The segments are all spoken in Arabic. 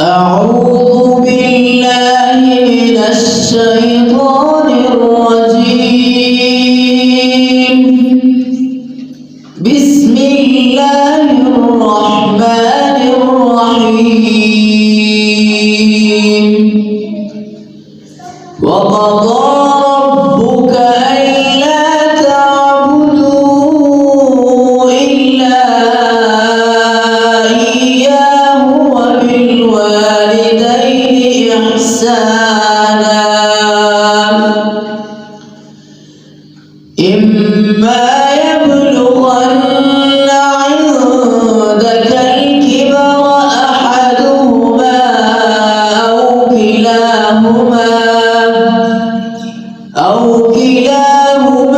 أعوذ بالله من الشيطان الرجيم. بسم الله الرحمن الرحيم. وقضى ربك ألا تعبدوا إلا إياه وبالوالدين إحسانا إما يبلغن عندك الكبر أحدهما أو كلاهما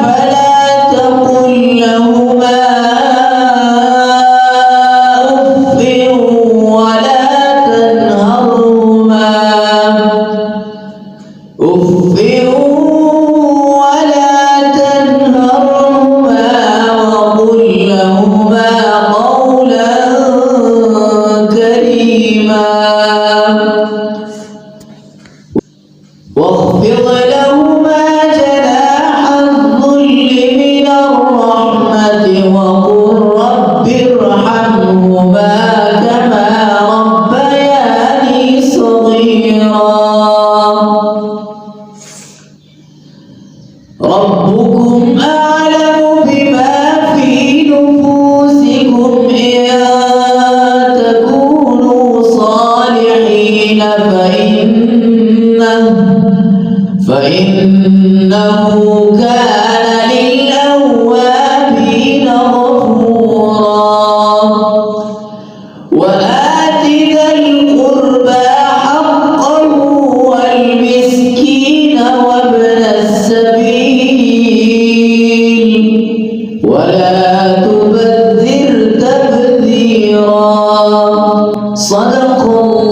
فلا تقل لهما أف ولا تنهرهما وقل لهما قولا كريما واخفض لهما جناح الذل من الرحمة وقل رب ارحمهما كما ربياني صغيرا. ربكم أعلم بما في نفوسكم إن تكونوا صالحين فإنه كان للأوابين غفورا. وآت ذا القربى حقه والمسكين وابن السبيل ولا تبذر تبذيرا. صدق الله.